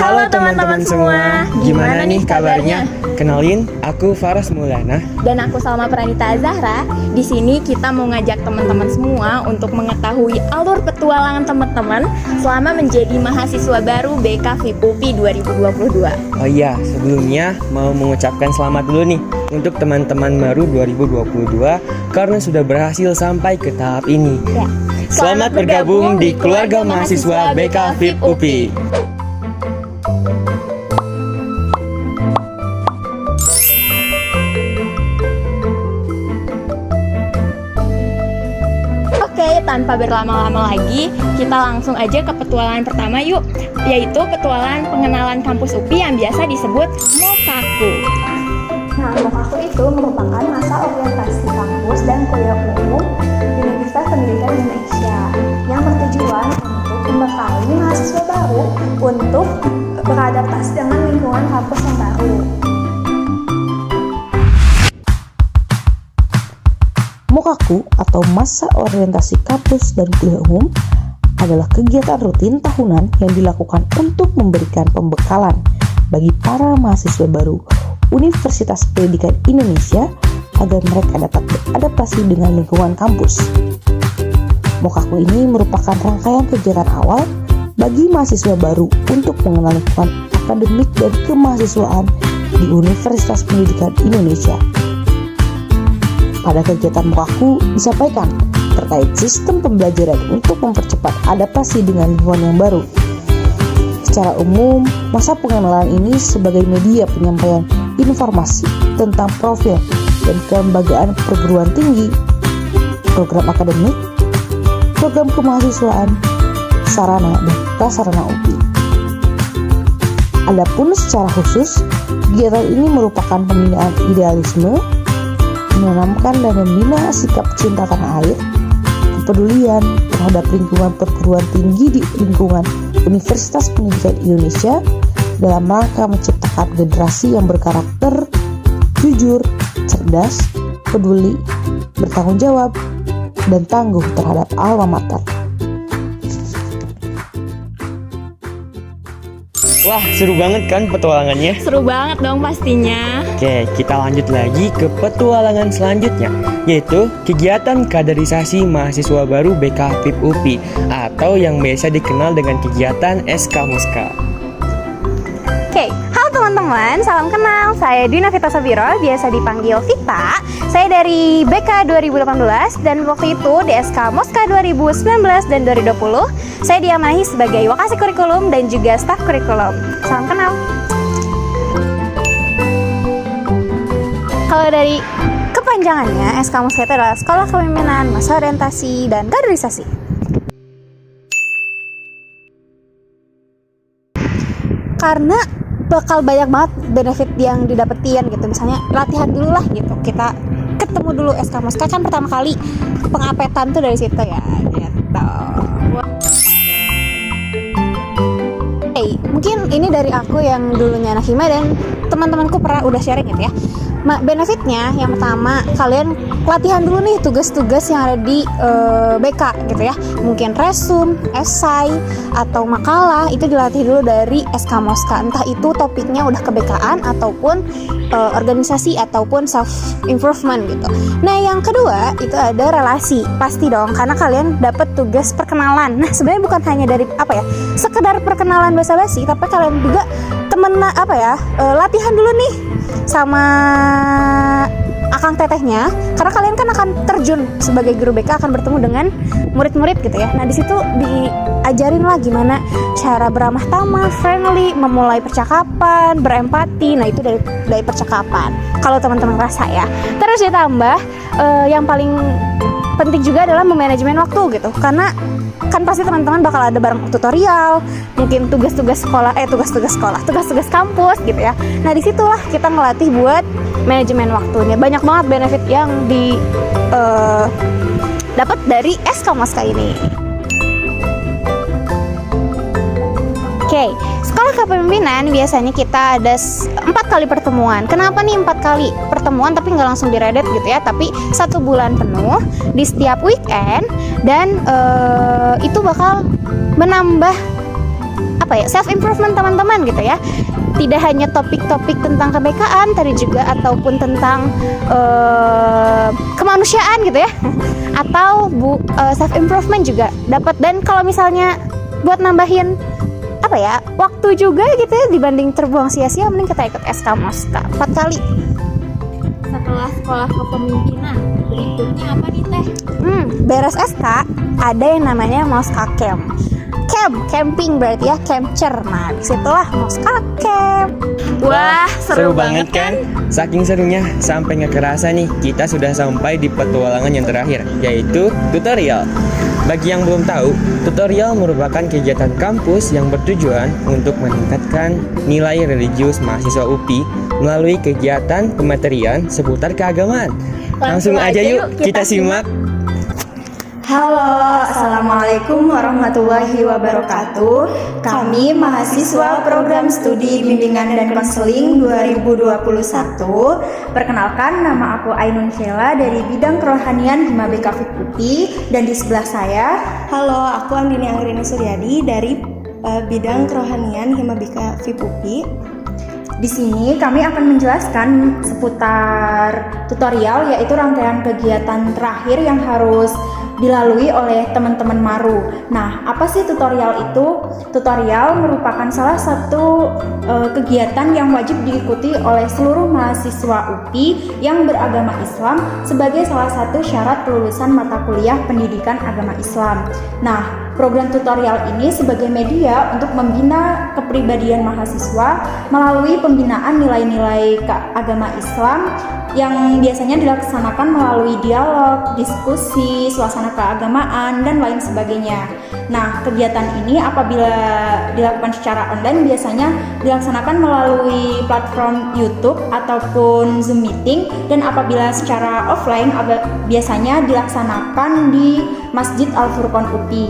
Halo teman-teman semua, gimana nih kabarnya? Kenalin, aku Faras Maulana. Dan aku Salma Pranita Zahra. Di sini kita mau ngajak teman-teman semua untuk mengetahui alur petualangan teman-teman selama menjadi mahasiswa baru BK FIP UPI 2022. Oh iya, sebelumnya mau mengucapkan selamat dulu nih untuk teman-teman baru 2022 karena sudah berhasil sampai ke tahap ini. Ya. Selamat bergabung di keluarga mahasiswa BK FIP UPI. Tanpa berlama-lama lagi, kita langsung aja ke petualangan pertama yuk, yaitu petualangan pengenalan kampus UPI yang biasa disebut Mokaku. Nah, Mokaku itu merupakan masa orientasi kampus dan kuliah umum Universitas Pendidikan Indonesia yang bertujuan untuk membekali mahasiswa baru untuk beradaptasi dengan lingkungan kampus yang baru. Mokaku atau Masa Orientasi Kampus dan Kuliah Umum adalah kegiatan rutin tahunan yang dilakukan untuk memberikan pembekalan bagi para mahasiswa baru Universitas Pendidikan Indonesia agar mereka dapat beradaptasi dengan lingkungan kampus. Mokaku ini merupakan rangkaian kegiatan awal bagi mahasiswa baru untuk mengenal lingkungan akademik dan kemahasiswaan di Universitas Pendidikan Indonesia. Pada kegiatan Mokaku disampaikan terkait sistem pembelajaran untuk mempercepat adaptasi dengan lingkungan yang baru. Secara umum, masa pengenalan ini sebagai media penyampaian informasi tentang profil dan kelembagaan perguruan tinggi, program akademik, program kemahasiswaan, sarana dan prasarana UPI. Adapun secara khusus, kegiatan ini merupakan pembinaan idealisme, menanamkan dan membina sikap cinta tanah air, kepedulian terhadap lingkungan perguruan tinggi di lingkungan Universitas Pendidikan Indonesia dalam rangka menciptakan generasi yang berkarakter, jujur, cerdas, peduli, bertanggung jawab, dan tangguh terhadap alma mater. Wah, seru banget kan petualangannya? Seru banget dong pastinya. Oke, kita lanjut lagi ke petualangan selanjutnya, yaitu kegiatan kaderisasi mahasiswa baru BK FIP UPI atau yang biasa dikenal dengan kegiatan SK Moska. Oke, halo teman-teman, salam kenal. Saya Dina Vita Sabiro, biasa dipanggil Vita. Saya dari BK 2018 dan waktu itu di SK Moska 2019 dan 2020 saya diamanahi sebagai wakasi kurikulum dan juga staf kurikulum. Salam kenal. Kalau dari kepanjangannya, SK Moska itu adalah Sekolah Kepemimpinan, Masa Orientasi, dan Kaderisasi. Karena bakal banyak banget benefit yang didapetin gitu. Misalnya latihan dulu lah gitu. Kita ketemu dulu SK Moska, kan pertama kali pengapetan tuh dari situ ya gitu. Hey, mungkin ini dari aku yang dulunya anak hima dan teman-temanku pernah udah sharing gitu ya. Benefitnya yang pertama, kalian latihan dulu nih tugas-tugas yang ada di BK gitu ya. Mungkin resume, esai, atau makalah itu dilatih dulu dari SK Moska. Entah itu topiknya udah kebekaan ataupun organisasi ataupun self improvement gitu. Nah, yang kedua itu ada relasi. Pasti dong, karena kalian dapat tugas perkenalan. Nah, sebenarnya bukan hanya dari sekedar perkenalan basa-basi, tapi kalian juga latihan dulu nih sama akang tetehnya, karena kalian kan akan terjun sebagai guru BK, akan bertemu dengan murid-murid gitu ya. Nah, di situ diajarin lah gimana cara beramah tamah, friendly, memulai percakapan, berempati. Nah, itu dari percakapan kalau teman-teman rasa ya. Terus ditambah yang paling penting juga adalah memanajemen waktu gitu, karena kan pasti teman-teman bakal ada bareng tutorial, mungkin tugas-tugas kampus gitu ya. Nah, disitulah kita ngelatih buat manajemen waktunya. Banyak banget benefit yang dapat dari SK Moska ini. Oke, sekolah kepemimpinan biasanya kita ada 4 kali pertemuan. Kenapa nih 4 kali? pertemuan tapi nggak langsung diredet gitu ya, tapi 1 bulan penuh di setiap weekend, dan itu bakal menambah self improvement teman-teman gitu ya. Tidak hanya topik-topik tentang kebekaan tadi juga, ataupun tentang kemanusiaan gitu ya, atau self improvement juga dapat. Dan kalau misalnya buat nambahin waktu juga gitu ya, dibanding terbuang sia-sia, mending kita ikut SK Moska 4 kali. Setelah sekolah kepemimpinan, berikutnya apa nih Teh? Beres SK ada yang namanya Moska Camp. Camping berarti ya, capture. Nah, disitulah Moska Camp. Wah, Seru banget kan? Saking serunya sampai nggak kerasa nih kita sudah sampai di petualangan yang terakhir, yaitu tutorial. Bagi yang belum tahu, tutorial merupakan kegiatan kampus yang bertujuan untuk meningkatkan nilai religius mahasiswa UPI melalui kegiatan pematerian seputar keagamaan. Langsung aja yuk kita simak. Halo, Assalamualaikum warahmatullahi wabarakatuh. Kami mahasiswa program studi bimbingan dan konseling 2021. Perkenalkan, nama aku Ainun Sheila dari bidang kerohanian Hima BK FIP UPI, dan di sebelah saya, halo, aku Andini Anggrini Suryadi dari bidang kerohanian Hima BK FIP UPI. Di sini kami akan menjelaskan seputar tutorial, yaitu rangkaian kegiatan terakhir yang harus dilalui oleh teman-teman Maru. Nah, apa sih tutorial itu? Tutorial merupakan salah satu kegiatan yang wajib diikuti oleh seluruh mahasiswa UPI yang beragama Islam sebagai salah satu syarat kelulusan mata kuliah pendidikan agama Islam. Nah, program tutorial ini sebagai media untuk membina kepribadian mahasiswa melalui pembinaan nilai-nilai agama Islam yang biasanya dilaksanakan melalui dialog, diskusi, suasana keagamaan, dan lain sebagainya. Nah, kegiatan ini apabila dilakukan secara online biasanya dilaksanakan melalui platform YouTube ataupun Zoom meeting, dan apabila secara offline biasanya dilaksanakan di Masjid Al-Furqon UPI.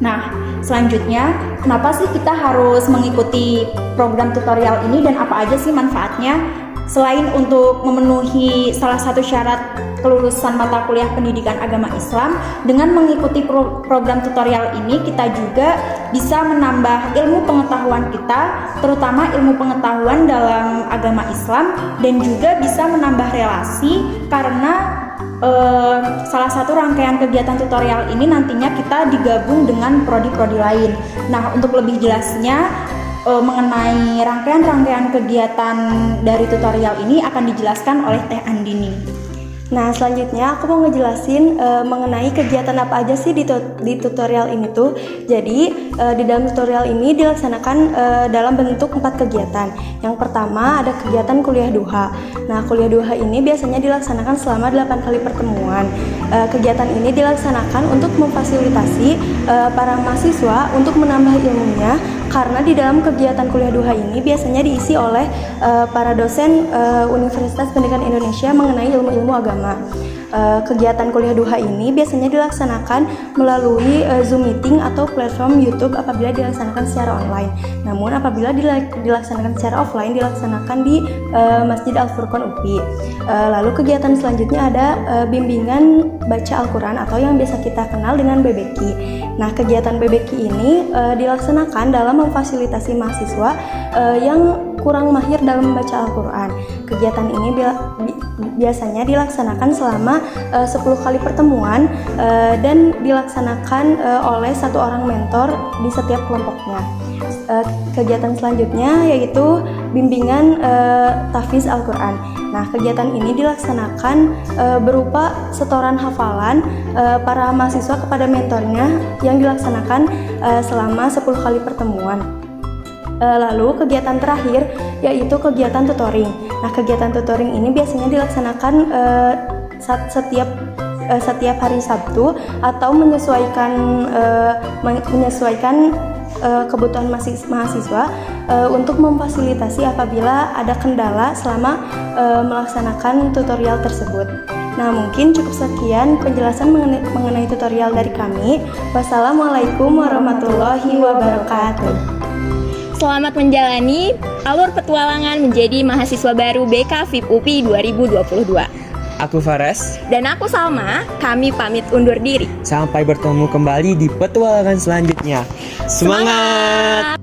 Nah, selanjutnya, kenapa sih kita harus mengikuti program tutorial ini dan apa aja sih manfaatnya? Selain untuk memenuhi salah satu syarat kelulusan mata kuliah pendidikan agama Islam, dengan mengikuti program tutorial ini kita juga bisa menambah ilmu pengetahuan kita, terutama ilmu pengetahuan dalam agama Islam, dan juga bisa menambah relasi karena salah satu rangkaian kegiatan tutorial ini nantinya kita digabung dengan prodi-prodi lain. Nah, untuk lebih jelasnya mengenai rangkaian kegiatan dari tutorial ini akan dijelaskan oleh Teh Andini. Nah, selanjutnya aku mau ngejelasin mengenai kegiatan apa aja sih di tutorial ini tuh. Jadi di dalam tutorial ini dilaksanakan dalam bentuk 4 kegiatan. Yang pertama ada kegiatan kuliah duha. Nah, kuliah duha ini biasanya dilaksanakan selama 8 kali pertemuan. Kegiatan ini dilaksanakan untuk memfasilitasi para mahasiswa untuk menambah ilmunya, karena di dalam kegiatan kuliah duha ini biasanya diisi oleh para dosen Universitas Pendidikan Indonesia mengenai ilmu-ilmu agama. Kegiatan kuliah duha ini biasanya dilaksanakan melalui Zoom meeting atau platform YouTube apabila dilaksanakan secara online. Namun apabila dilaksanakan secara offline, dilaksanakan di Masjid Al-Furqon UPI. Lalu kegiatan selanjutnya ada bimbingan baca Al-Quran atau yang biasa kita kenal dengan BBQ. Nah, kegiatan BBQ ini dilaksanakan dalam memfasilitasi mahasiswa yang kurang mahir dalam membaca Al-Quran. Kegiatan ini biasanya dilaksanakan selama 10 kali pertemuan dan dilaksanakan oleh 1 orang mentor di setiap kelompoknya. Kegiatan selanjutnya yaitu bimbingan tahfiz Al-Quran. Nah, kegiatan ini dilaksanakan berupa setoran hafalan para mahasiswa kepada mentornya yang dilaksanakan selama 10 kali pertemuan. Lalu kegiatan terakhir yaitu kegiatan tutoring. Nah, kegiatan tutoring ini biasanya dilaksanakan setiap hari Sabtu atau menyesuaikan kebutuhan mahasiswa untuk memfasilitasi apabila ada kendala selama melaksanakan tutorial tersebut. Nah, mungkin cukup sekian penjelasan mengenai tutorial dari kami. Wassalamualaikum warahmatullahi wabarakatuh. Selamat menjalani alur petualangan menjadi mahasiswa baru BK FIP UPI 2022. Aku Faras. Dan aku Salma, kami pamit undur diri. Sampai bertemu kembali di petualangan selanjutnya. Semangat!